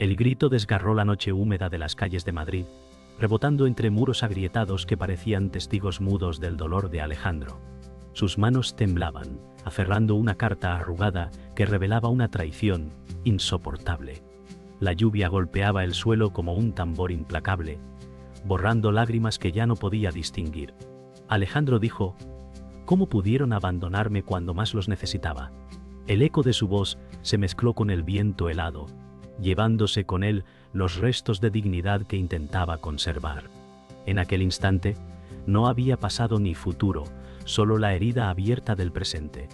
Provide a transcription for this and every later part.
El grito desgarró la noche húmeda de las calles de Madrid, rebotando entre muros agrietados que parecían testigos mudos del dolor de Alejandro. Sus manos temblaban, aferrando una carta arrugada que revelaba una traición insoportable. La lluvia golpeaba el suelo como un tambor implacable, borrando lágrimas que ya no podía distinguir. Alejandro dijo: ¿cómo pudieron abandonarme cuando más los necesitaba? El eco de su voz se mezcló con el viento helado, llevándose con él los restos de dignidad que intentaba conservar. En aquel instante, no había pasado ni futuro, solo la herida abierta del presente.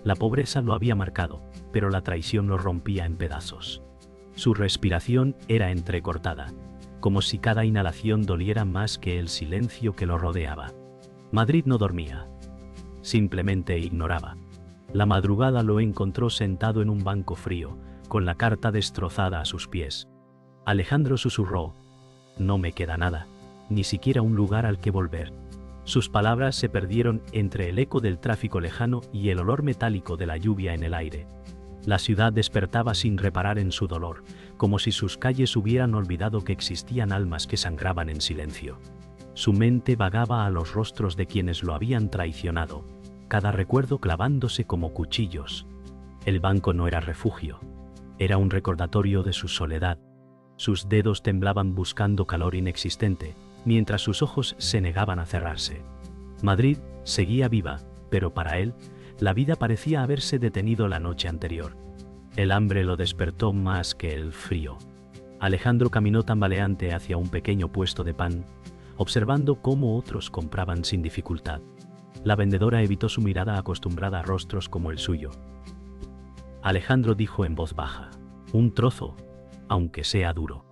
La pobreza lo había marcado, pero la traición lo rompía en pedazos. Su respiración era entrecortada, como si cada inhalación doliera más que el silencio que lo rodeaba. Madrid no dormía. Simplemente ignoraba. La madrugada lo encontró sentado en un banco frío, con la carta destrozada a sus pies. Alejandro susurró: no me queda nada, ni siquiera un lugar al que volver. Sus palabras se perdieron entre el eco del tráfico lejano y el olor metálico de la lluvia en el aire. La ciudad despertaba sin reparar en su dolor, como si sus calles hubieran olvidado que existían almas que sangraban en silencio. Su mente vagaba a los rostros de quienes lo habían traicionado, cada recuerdo clavándose como cuchillos. El banco no era refugio, era un recordatorio de su soledad. Sus dedos temblaban buscando calor inexistente, mientras sus ojos se negaban a cerrarse. Madrid seguía viva, pero para él, la vida parecía haberse detenido la noche anterior. El hambre lo despertó más que el frío. Alejandro caminó tambaleante hacia un pequeño puesto de pan, observando cómo otros compraban sin dificultad. La vendedora evitó su mirada acostumbrada a rostros como el suyo. Alejandro dijo en voz baja: un trozo, aunque sea duro.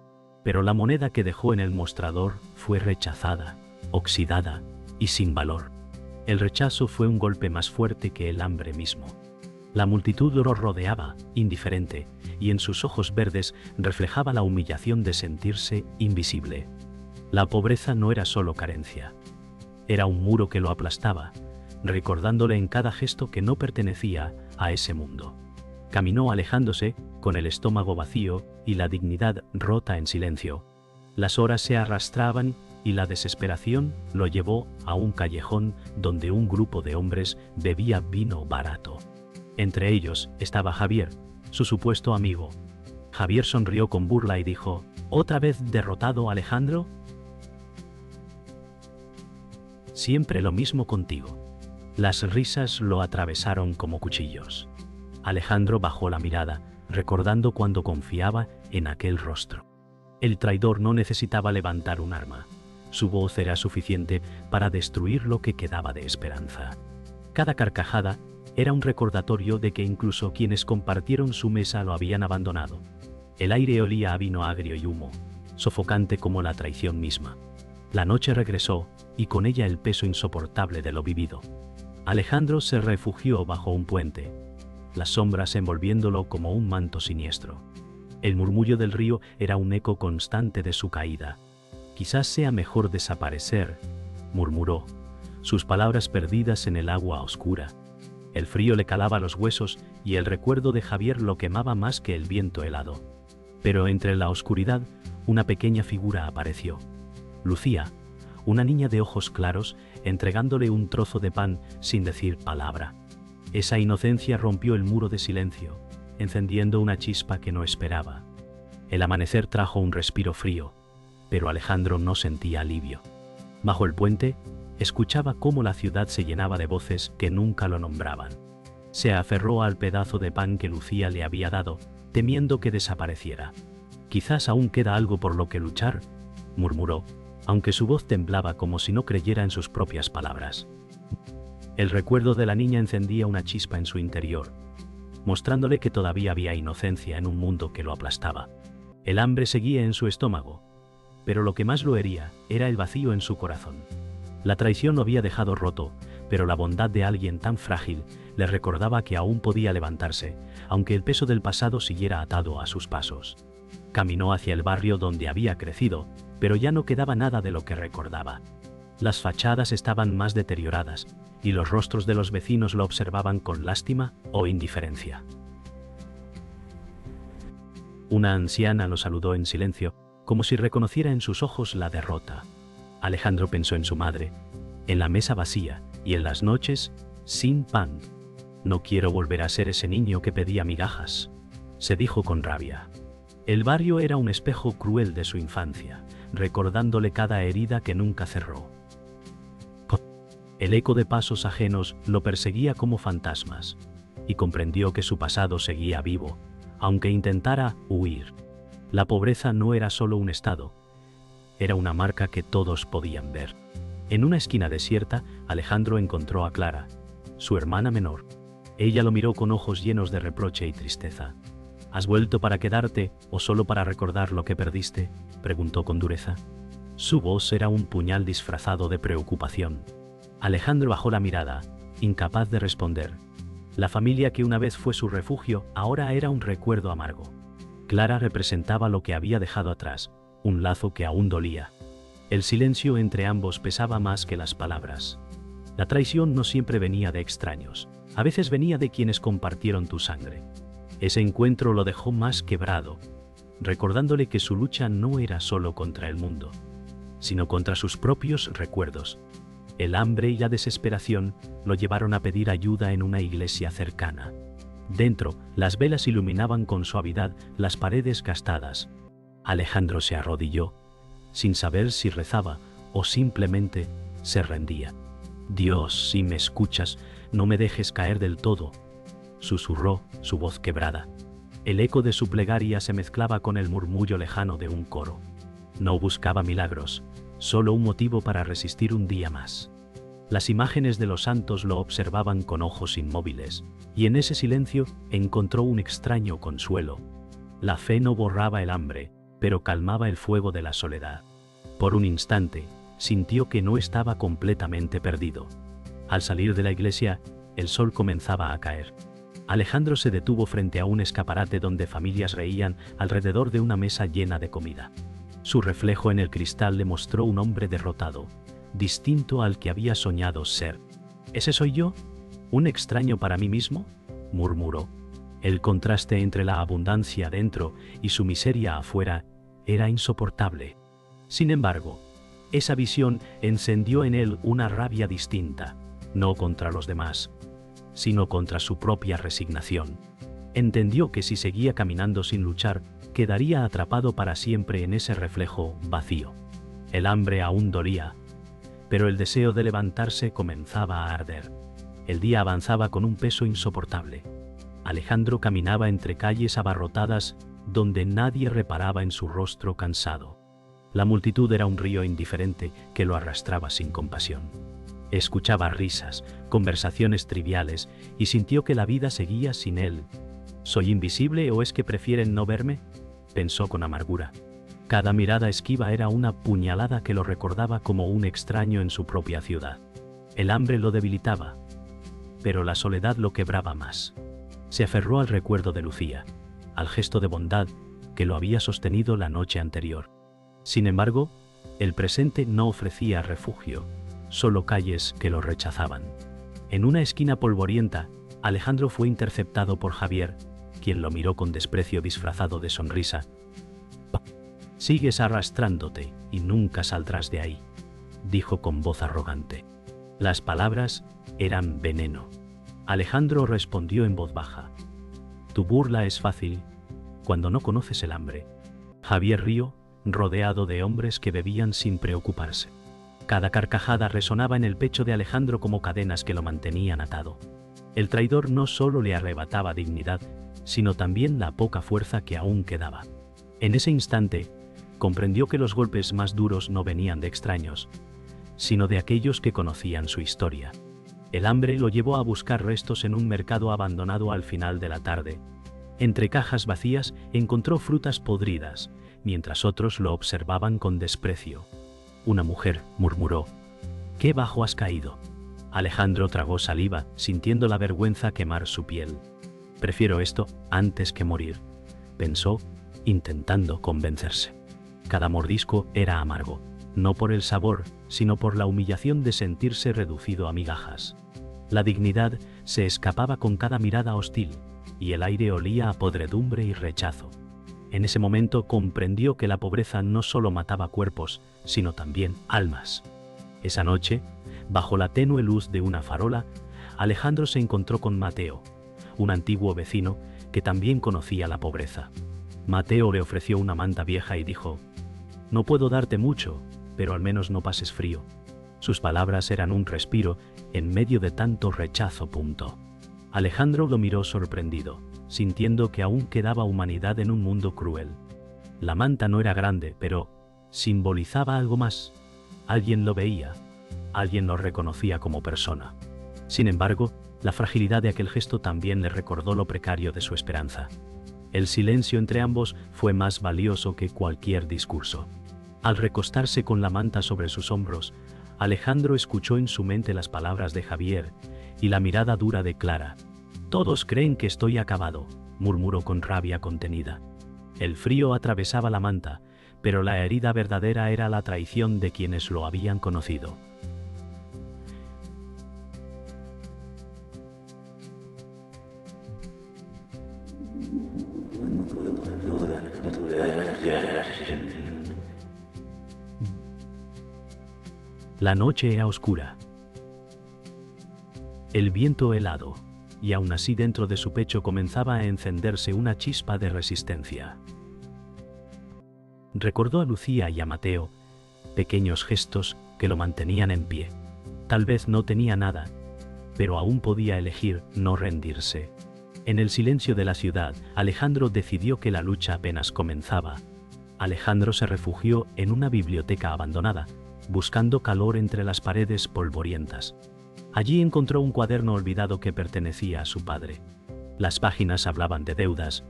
Pero la moneda que dejó en el mostrador fue rechazada, oxidada y sin valor. El rechazo fue un golpe más fuerte que el hambre mismo. La multitud lo rodeaba, indiferente, y en sus ojos verdes reflejaba la humillación de sentirse invisible. La pobreza no era solo carencia. Era un muro que lo aplastaba, recordándole en cada gesto que no pertenecía a ese mundo. Caminó alejándose, con el estómago vacío y la dignidad rota en silencio. Las horas se arrastraban y la desesperación lo llevó a un callejón donde un grupo de hombres bebía vino barato. Entre ellos estaba Javier, su supuesto amigo. Javier sonrió con burla y dijo: ¿otra vez derrotado, Alejandro? Siempre lo mismo contigo. Las risas lo atravesaron como cuchillos. Alejandro bajó la mirada, recordando cuando confiaba en aquel rostro. El traidor no necesitaba levantar un arma. Su voz era suficiente para destruir lo que quedaba de esperanza. Cada carcajada era un recordatorio de que incluso quienes compartieron su mesa lo habían abandonado. El aire olía a vino agrio y humo, sofocante como la traición misma. La noche regresó, y con ella el peso insoportable de lo vivido. Alejandro se refugió bajo un puente, las sombras envolviéndolo como un manto siniestro. El murmullo del río era un eco constante de su caída. Quizás sea mejor desaparecer, murmuró, sus palabras perdidas en el agua oscura. El frío le calaba los huesos y el recuerdo de Javier lo quemaba más que el viento helado. Pero entre la oscuridad, una pequeña figura apareció. Lucía, una niña de ojos claros, entregándole un trozo de pan sin decir palabra. Esa inocencia rompió el muro de silencio, encendiendo una chispa que no esperaba. El amanecer trajo un respiro frío, pero Alejandro no sentía alivio. Bajo el puente, escuchaba cómo la ciudad se llenaba de voces que nunca lo nombraban. Se aferró al pedazo de pan que Lucía le había dado, temiendo que desapareciera. Quizás aún queda algo por lo que luchar, murmuró, aunque su voz temblaba como si no creyera en sus propias palabras. El recuerdo de la niña encendía una chispa en su interior, mostrándole que todavía había inocencia en un mundo que lo aplastaba. El hambre seguía en su estómago, pero lo que más lo hería era el vacío en su corazón. La traición lo había dejado roto, pero la bondad de alguien tan frágil le recordaba que aún podía levantarse, aunque el peso del pasado siguiera atado a sus pasos. Caminó hacia el barrio donde había crecido, pero ya no quedaba nada de lo que recordaba. Las fachadas estaban más deterioradas, y los rostros de los vecinos lo observaban con lástima o indiferencia. Una anciana lo saludó en silencio, como si reconociera en sus ojos la derrota. Alejandro pensó en su madre, en la mesa vacía y en las noches sin pan. No quiero volver a ser ese niño que pedía migajas, se dijo con rabia. El barrio era un espejo cruel de su infancia, recordándole cada herida que nunca cerró. El eco de pasos ajenos lo perseguía como fantasmas, y comprendió que su pasado seguía vivo, aunque intentara huir. La pobreza no era solo un estado, era una marca que todos podían ver. En una esquina desierta, Alejandro encontró a Clara, su hermana menor. Ella lo miró con ojos llenos de reproche y tristeza. ¿Has vuelto para quedarte o solo para recordar lo que perdiste?, preguntó con dureza. Su voz era un puñal disfrazado de preocupación. Alejandro bajó la mirada, incapaz de responder. La familia que una vez fue su refugio ahora era un recuerdo amargo. Clara representaba lo que había dejado atrás, un lazo que aún dolía. El silencio entre ambos pesaba más que las palabras. La traición no siempre venía de extraños, a veces venía de quienes compartieron tu sangre. Ese encuentro lo dejó más quebrado, recordándole que su lucha no era solo contra el mundo, sino contra sus propios recuerdos. El hambre y la desesperación lo llevaron a pedir ayuda en una iglesia cercana. Dentro, las velas iluminaban con suavidad las paredes gastadas. Alejandro se arrodilló, sin saber si rezaba o simplemente se rendía. Dios, si me escuchas, no me dejes caer del todo, susurró, su voz quebrada. El eco de su plegaria se mezclaba con el murmullo lejano de un coro. No buscaba milagros, solo un motivo para resistir un día más. Las imágenes de los santos lo observaban con ojos inmóviles, y en ese silencio encontró un extraño consuelo. La fe no borraba el hambre, pero calmaba el fuego de la soledad. Por un instante, sintió que no estaba completamente perdido. Al salir de la iglesia, el sol comenzaba a caer. Alejandro se detuvo frente a un escaparate donde familias reían alrededor de una mesa llena de comida. Su reflejo en el cristal le mostró un hombre derrotado, distinto al que había soñado ser. ¿Ese soy yo? ¿Un extraño para mí mismo?, murmuró. El contraste entre la abundancia dentro y su miseria afuera era insoportable. Sin embargo, esa visión encendió en él una rabia distinta, no contra los demás, sino contra su propia resignación. Entendió que si seguía caminando sin luchar, quedaría atrapado para siempre en ese reflejo vacío. El hambre aún dolía, pero el deseo de levantarse comenzaba a arder. El día avanzaba con un peso insoportable. Alejandro caminaba entre calles abarrotadas donde nadie reparaba en su rostro cansado. La multitud era un río indiferente que lo arrastraba sin compasión. Escuchaba risas, conversaciones triviales y sintió que la vida seguía sin él. ¿Soy invisible o es que prefieren no verme?, pensó con amargura. Cada mirada esquiva era una puñalada que lo recordaba como un extraño en su propia ciudad. El hambre lo debilitaba, pero la soledad lo quebraba más. Se aferró al recuerdo de Lucía, al gesto de bondad que lo había sostenido la noche anterior. Sin embargo, el presente no ofrecía refugio, solo calles que lo rechazaban. En una esquina polvorienta, Alejandro fue interceptado por Javier, quien lo miró con desprecio disfrazado de sonrisa. «Sigues arrastrándote y nunca saldrás de ahí», dijo con voz arrogante. Las palabras eran veneno. Alejandro respondió en voz baja. «Tu burla es fácil cuando no conoces el hambre». Javier rió, rodeado de hombres que bebían sin preocuparse. Cada carcajada resonaba en el pecho de Alejandro como cadenas que lo mantenían atado. El traidor no solo le arrebataba dignidad, sino también la poca fuerza que aún quedaba. En ese instante, comprendió que los golpes más duros no venían de extraños, sino de aquellos que conocían su historia. El hambre lo llevó a buscar restos en un mercado abandonado al final de la tarde. Entre cajas vacías encontró frutas podridas, mientras otros lo observaban con desprecio. Una mujer murmuró: «¿Qué bajo has caído?». Alejandro tragó saliva, sintiendo la vergüenza quemar su piel. «Prefiero esto antes que morir», pensó, intentando convencerse. Cada mordisco era amargo, no por el sabor, sino por la humillación de sentirse reducido a migajas. La dignidad se escapaba con cada mirada hostil, y el aire olía a podredumbre y rechazo. En ese momento comprendió que la pobreza no solo mataba cuerpos, sino también almas. Esa noche, bajo la tenue luz de una farola, Alejandro se encontró con Mateo, un antiguo vecino que también conocía la pobreza. Mateo le ofreció una manta vieja y dijo: «No puedo darte mucho, pero al menos no pases frío». Sus palabras eran un respiro en medio de tanto rechazo. Alejandro lo miró sorprendido, sintiendo que aún quedaba humanidad en un mundo cruel. La manta no era grande, pero simbolizaba algo más. Alguien lo veía, alguien lo reconocía como persona. Sin embargo, la fragilidad de aquel gesto también le recordó lo precario de su esperanza. El silencio entre ambos fue más valioso que cualquier discurso. Al recostarse con la manta sobre sus hombros, Alejandro escuchó en su mente las palabras de Javier y la mirada dura de Clara. «Todos creen que estoy acabado», murmuró con rabia contenida. El frío atravesaba la manta, pero la herida verdadera era la traición de quienes lo habían conocido. La noche era oscura. El viento helado, y aún así dentro de su pecho comenzaba a encenderse una chispa de resistencia. Recordó a Lucía y a Mateo, pequeños gestos que lo mantenían en pie. Tal vez no tenía nada, pero aún podía elegir no rendirse. En el silencio de la ciudad, Alejandro decidió que la lucha apenas comenzaba. Alejandro se refugió en una biblioteca abandonada, buscando calor entre las paredes polvorientas. Allí encontró un cuaderno olvidado que pertenecía a su padre. Las páginas hablaban de deudas,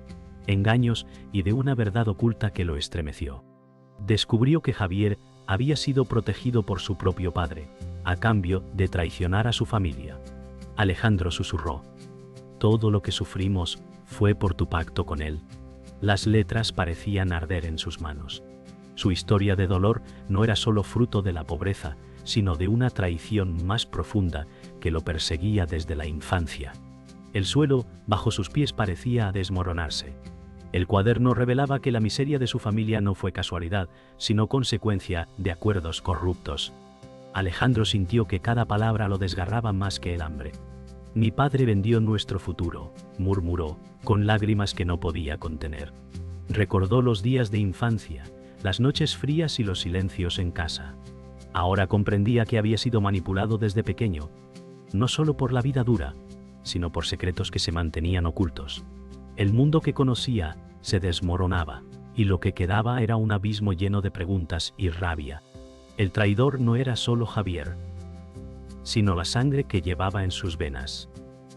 engaños y de una verdad oculta que lo estremeció. Descubrió que Javier había sido protegido por su propio padre, a cambio de traicionar a su familia. Alejandro susurró: «Todo lo que sufrimos fue por tu pacto con él». Las letras parecían arder en sus manos. Su historia de dolor no era solo fruto de la pobreza, sino de una traición más profunda que lo perseguía desde la infancia. El suelo bajo sus pies parecía desmoronarse. El cuaderno revelaba que la miseria de su familia no fue casualidad, sino consecuencia de acuerdos corruptos. Alejandro sintió que cada palabra lo desgarraba más que el hambre. «Mi padre vendió nuestro futuro», murmuró, con lágrimas que no podía contener. Recordó los días de infancia, las noches frías y los silencios en casa. Ahora comprendía que había sido manipulado desde pequeño, no solo por la vida dura, sino por secretos que se mantenían ocultos. El mundo que conocía se desmoronaba, y lo que quedaba era un abismo lleno de preguntas y rabia. El traidor no era solo Javier, sino la sangre que llevaba en sus venas.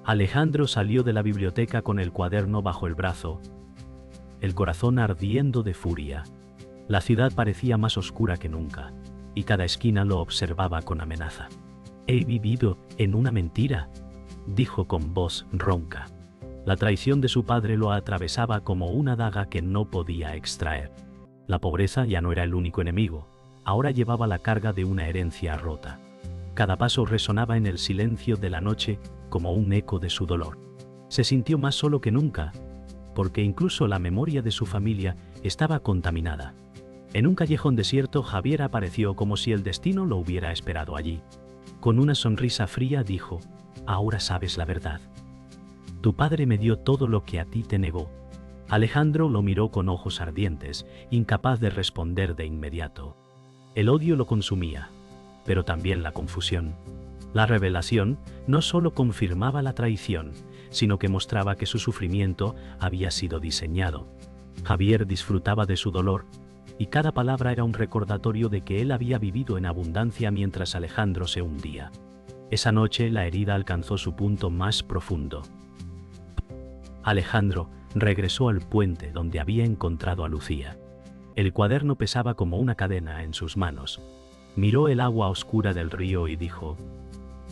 Alejandro salió de la biblioteca con el cuaderno bajo el brazo, el corazón ardiendo de furia. La ciudad parecía más oscura que nunca, y cada esquina lo observaba con amenaza. «He vivido en una mentira», dijo con voz ronca. La traición de su padre lo atravesaba como una daga que no podía extraer. La pobreza ya no era el único enemigo, ahora llevaba la carga de una herencia rota. Cada paso resonaba en el silencio de la noche como un eco de su dolor. Se sintió más solo que nunca, porque incluso la memoria de su familia estaba contaminada. En un callejón desierto, Javier apareció como si el destino lo hubiera esperado allí. Con una sonrisa fría dijo: «Ahora sabes la verdad. Tu padre me dio todo lo que a ti te negó». Alejandro lo miró con ojos ardientes, incapaz de responder de inmediato. El odio lo consumía, pero también la confusión. La revelación no solo confirmaba la traición, sino que mostraba que su sufrimiento había sido diseñado. Javier disfrutaba de su dolor, y cada palabra era un recordatorio de que él había vivido en abundancia mientras Alejandro se hundía. Esa noche la herida alcanzó su punto más profundo. Alejandro regresó al puente donde había encontrado a Lucía. El cuaderno pesaba como una cadena en sus manos. Miró el agua oscura del río y dijo: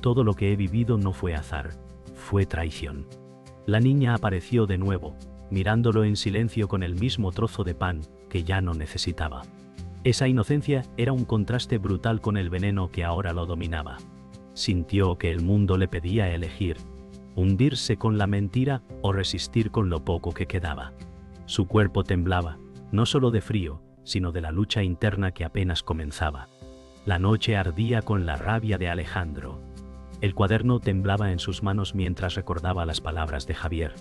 «Todo lo que he vivido no fue azar, fue traición». La niña apareció de nuevo, mirándolo en silencio con el mismo trozo de pan que ya no necesitaba. Esa inocencia era un contraste brutal con el veneno que ahora lo dominaba. Sintió que el mundo le pedía elegir: hundirse con la mentira o resistir con lo poco que quedaba. Su cuerpo temblaba, no solo de frío, sino de la lucha interna que apenas comenzaba. La noche ardía con la rabia de Alejandro. El cuaderno temblaba en sus manos mientras recordaba las palabras de Javier.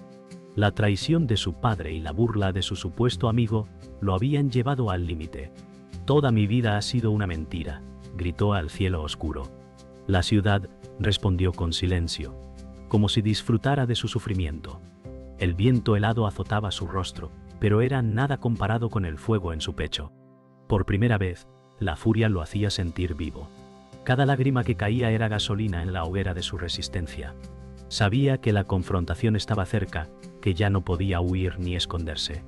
La traición de su padre y la burla de su supuesto amigo lo habían llevado al límite. «Toda mi vida ha sido una mentira», gritó al cielo oscuro. La ciudad respondió con silencio, como si disfrutara de su sufrimiento. El viento helado azotaba su rostro, pero era nada comparado con el fuego en su pecho. Por primera vez, la furia lo hacía sentir vivo. Cada lágrima que caía era gasolina en la hoguera de su resistencia. Sabía que la confrontación estaba cerca, que ya no podía huir ni esconderse.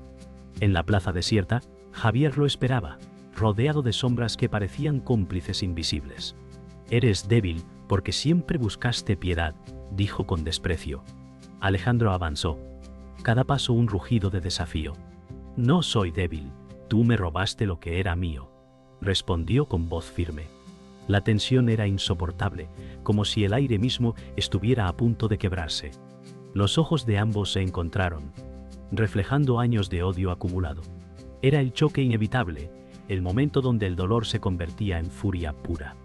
En la plaza desierta, Javier lo esperaba, rodeado de sombras que parecían cómplices invisibles. «Eres débil porque siempre buscaste piedad», dijo con desprecio. Alejandro avanzó, cada paso un rugido de desafío. «No soy débil, tú me robaste lo que era mío», respondió con voz firme. La tensión era insoportable, como si el aire mismo estuviera a punto de quebrarse. Los ojos de ambos se encontraron, reflejando años de odio acumulado. Era el choque inevitable, el momento donde el dolor se convertía en furia pura.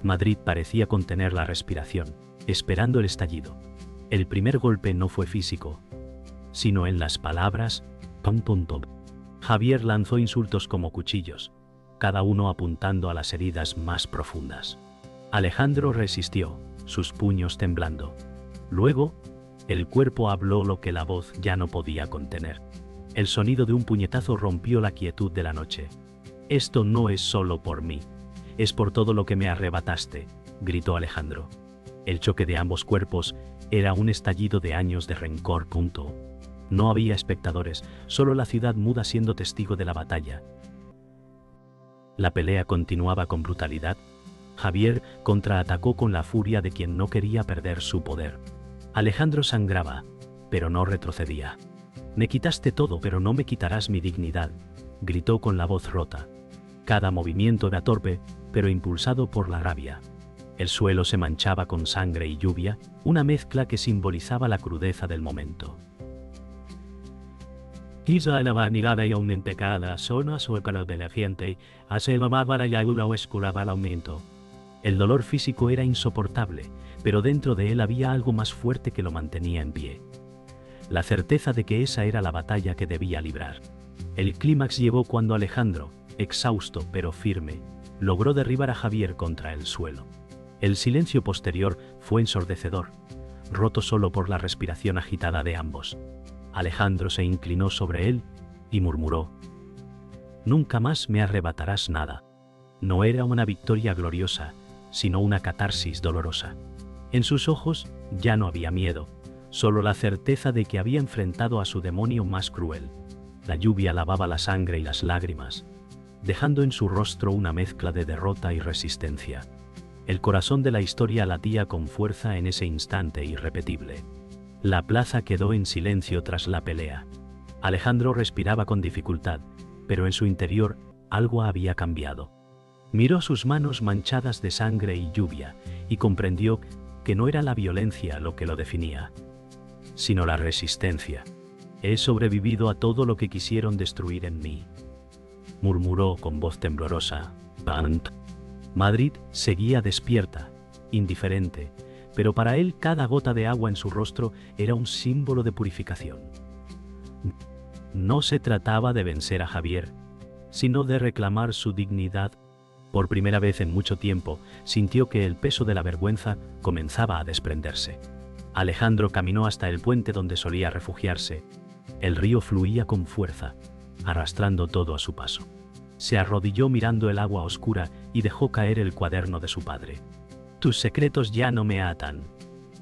Madrid parecía contener la respiración, esperando el estallido. El primer golpe no fue físico, sino en las palabras «pam pum pum». Javier lanzó insultos como cuchillos, cada uno apuntando a las heridas más profundas. Alejandro resistió, sus puños temblando. Luego, el cuerpo habló lo que la voz ya no podía contener. El sonido de un puñetazo rompió la quietud de la noche. «Esto no es solo por mí, es por todo lo que me arrebataste», gritó Alejandro. El choque de ambos cuerpos era un estallido de años de rencor. No había espectadores, solo la ciudad muda siendo testigo de la batalla. La pelea continuaba con brutalidad. Javier contraatacó con la furia de quien no quería perder su poder. Alejandro sangraba, pero no retrocedía. «Me quitaste todo, pero no me quitarás mi dignidad», gritó con la voz rota. Cada movimiento era torpe, pero impulsado por la rabia. El suelo se manchaba con sangre y lluvia, una mezcla que simbolizaba la crudeza del momento. Quizá la vanidad y un pecada zona sueca de la gente, hace la bárbara y una escuraba el aumento. El dolor físico era insoportable, pero dentro de él había algo más fuerte que lo mantenía en pie. La certeza de que esa era la batalla que debía librar. El clímax llegó cuando Alejandro, exhausto pero firme, logró derribar a Javier contra el suelo. El silencio posterior fue ensordecedor, roto solo por la respiración agitada de ambos. Alejandro se inclinó sobre él y murmuró: «Nunca más me arrebatarás nada». No era una victoria gloriosa, sino una catarsis dolorosa. En sus ojos ya no había miedo, solo la certeza de que había enfrentado a su demonio más cruel. La lluvia lavaba la sangre y las lágrimas, dejando en su rostro una mezcla de derrota y resistencia. El corazón de la historia latía con fuerza en ese instante irrepetible. La plaza quedó en silencio tras la pelea. Alejandro respiraba con dificultad, pero en su interior algo había cambiado. Miró sus manos manchadas de sangre y lluvia y comprendió que no era la violencia lo que lo definía, sino la resistencia. «He sobrevivido a todo lo que quisieron destruir en mí», murmuró con voz temblorosa. «Pant». Madrid seguía despierta, indiferente, pero para él cada gota de agua en su rostro era un símbolo de purificación. No se trataba de vencer a Javier, sino de reclamar su dignidad. Por primera vez en mucho tiempo, sintió que el peso de la vergüenza comenzaba a desprenderse. Alejandro caminó hasta el puente donde solía refugiarse. El río fluía con fuerza, arrastrando todo a su paso. Se arrodilló mirando el agua oscura y dejó caer el cuaderno de su padre. «Tus secretos ya no me atan»,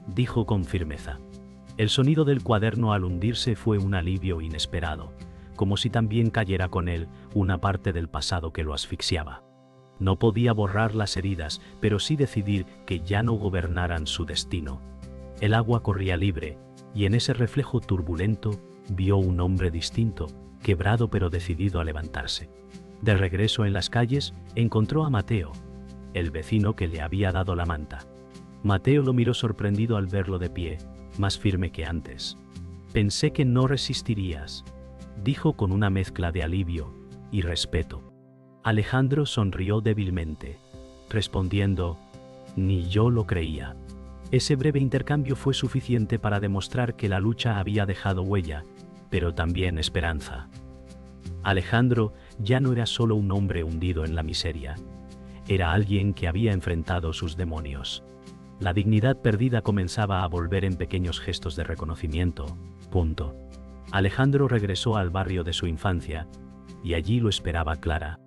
dijo con firmeza. El sonido del cuaderno al hundirse fue un alivio inesperado, como si también cayera con él una parte del pasado que lo asfixiaba. No podía borrar las heridas, pero sí decidir que ya no gobernaran su destino. El agua corría libre, y en ese reflejo turbulento vio un hombre distinto, quebrado pero decidido a levantarse. De regreso en las calles, encontró a Mateo, el vecino que le había dado la manta. Mateo lo miró sorprendido al verlo de pie, más firme que antes. «Pensé que no resistirías», dijo con una mezcla de alivio y respeto. Alejandro sonrió débilmente, respondiendo, «Ni yo lo creía». Ese breve intercambio fue suficiente para demostrar que la lucha había dejado huella, pero también esperanza. Alejandro ya no era solo un hombre hundido en la miseria. Era alguien que había enfrentado sus demonios. La dignidad perdida comenzaba a volver en pequeños gestos de reconocimiento. Alejandro regresó al barrio de su infancia, y allí lo esperaba Clara.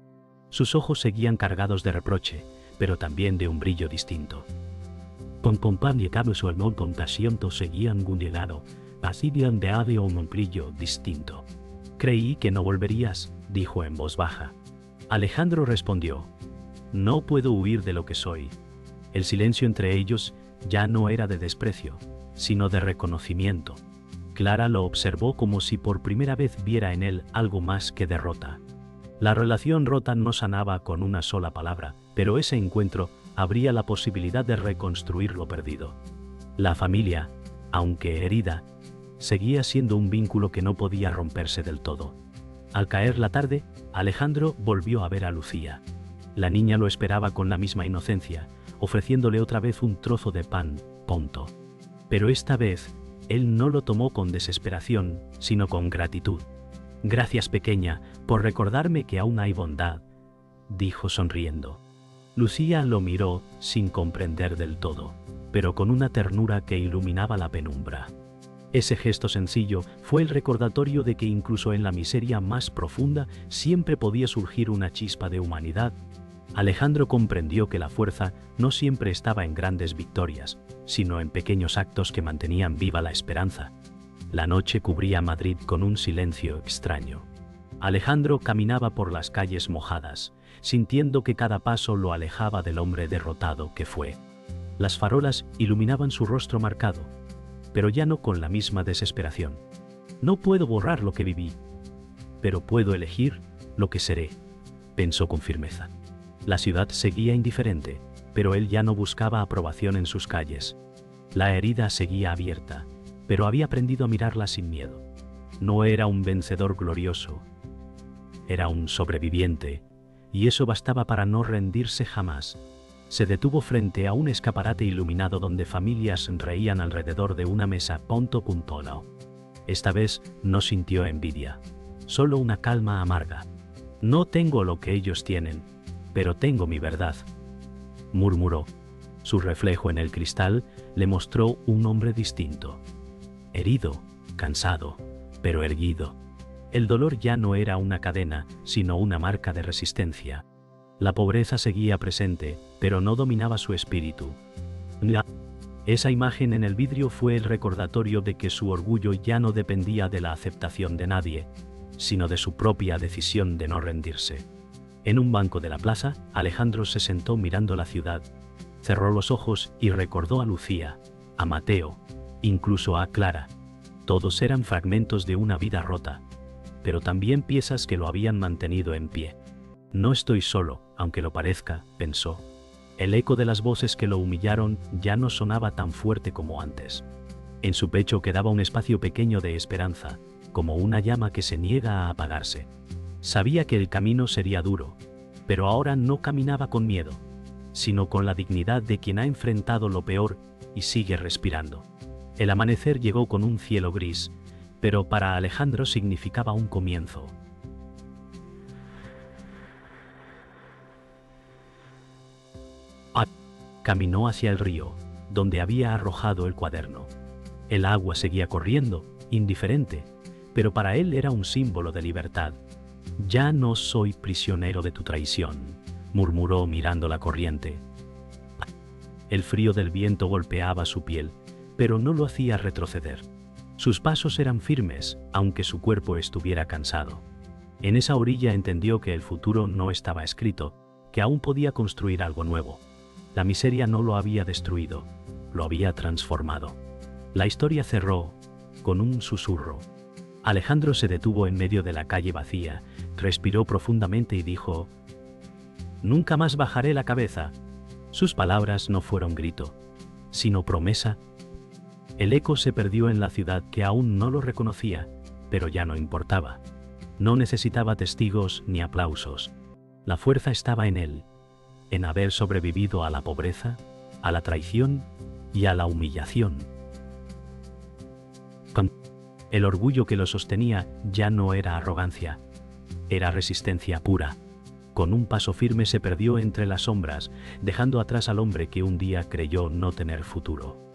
Sus ojos seguían cargados de reproche, pero también de un brillo distinto. Con compañía su hermano contasiento seguían gundelado, así bien de un brillo distinto. «Creí que no volverías», dijo en voz baja. Alejandro respondió, «No puedo huir de lo que soy». El silencio entre ellos ya no era de desprecio, sino de reconocimiento. Clara lo observó como si por primera vez viera en él algo más que derrota. La relación rota no sanaba con una sola palabra, pero ese encuentro abría la posibilidad de reconstruir lo perdido. La familia, aunque herida, seguía siendo un vínculo que no podía romperse del todo. Al caer la tarde, Alejandro volvió a ver a Lucía. La niña lo esperaba con la misma inocencia, ofreciéndole otra vez un trozo de pan. Pero esta vez, él no lo tomó con desesperación, sino con gratitud. «Gracias, pequeña, por recordarme que aún hay bondad», dijo sonriendo. Lucía lo miró sin comprender del todo, pero con una ternura que iluminaba la penumbra. Ese gesto sencillo fue el recordatorio de que incluso en la miseria más profunda siempre podía surgir una chispa de humanidad. Alejandro comprendió que la fuerza no siempre estaba en grandes victorias, sino en pequeños actos que mantenían viva la esperanza. La noche cubría Madrid con un silencio extraño. Alejandro caminaba por las calles mojadas, sintiendo que cada paso lo alejaba del hombre derrotado que fue. Las farolas iluminaban su rostro marcado, pero ya no con la misma desesperación. «No puedo borrar lo que viví, pero puedo elegir lo que seré», pensó con firmeza. La ciudad seguía indiferente, pero él ya no buscaba aprobación en sus calles. La herida seguía abierta, pero había aprendido a mirarla sin miedo. No era un vencedor glorioso, era un sobreviviente, y eso bastaba para no rendirse jamás. Se detuvo frente a un escaparate iluminado donde familias reían alrededor de una mesa. Esta vez no sintió envidia, solo una calma amarga. «No tengo lo que ellos tienen, pero tengo mi verdad», murmuró. Su reflejo en el cristal le mostró un hombre distinto. Herido, cansado, pero erguido. El dolor ya no era una cadena, sino una marca de resistencia. La pobreza seguía presente, pero no dominaba su espíritu. Esa imagen en el vidrio fue el recordatorio de que su orgullo ya no dependía de la aceptación de nadie, sino de su propia decisión de no rendirse. En un banco de la plaza, Alejandro se sentó mirando la ciudad. Cerró los ojos y recordó a Lucía, a Mateo, incluso a Clara. Todos eran fragmentos de una vida rota, pero también piezas que lo habían mantenido en pie. «No estoy solo, aunque lo parezca», pensó. El eco de las voces que lo humillaron ya no sonaba tan fuerte como antes. En su pecho quedaba un espacio pequeño de esperanza, como una llama que se niega a apagarse. Sabía que el camino sería duro, pero ahora no caminaba con miedo, sino con la dignidad de quien ha enfrentado lo peor y sigue respirando. El amanecer llegó con un cielo gris, pero para Alejandro significaba un comienzo. Caminó hacia el río, donde había arrojado el cuaderno. El agua seguía corriendo, indiferente, pero para él era un símbolo de libertad. «Ya no soy prisionero de tu traición», murmuró mirando la corriente. El frío del viento golpeaba su piel, pero no lo hacía retroceder. Sus pasos eran firmes, aunque su cuerpo estuviera cansado. En esa orilla entendió que el futuro no estaba escrito, que aún podía construir algo nuevo. La miseria no lo había destruido, lo había transformado. La historia cerró con un susurro. Alejandro se detuvo en medio de la calle vacía, respiró profundamente y dijo: «Nunca más bajaré la cabeza». Sus palabras no fueron grito, sino promesa. El eco se perdió en la ciudad que aún no lo reconocía, pero ya no importaba. No necesitaba testigos ni aplausos. La fuerza estaba en él, en haber sobrevivido a la pobreza, a la traición y a la humillación. El orgullo que lo sostenía ya no era arrogancia, era resistencia pura. Con un paso firme se perdió entre las sombras, dejando atrás al hombre que un día creyó no tener futuro.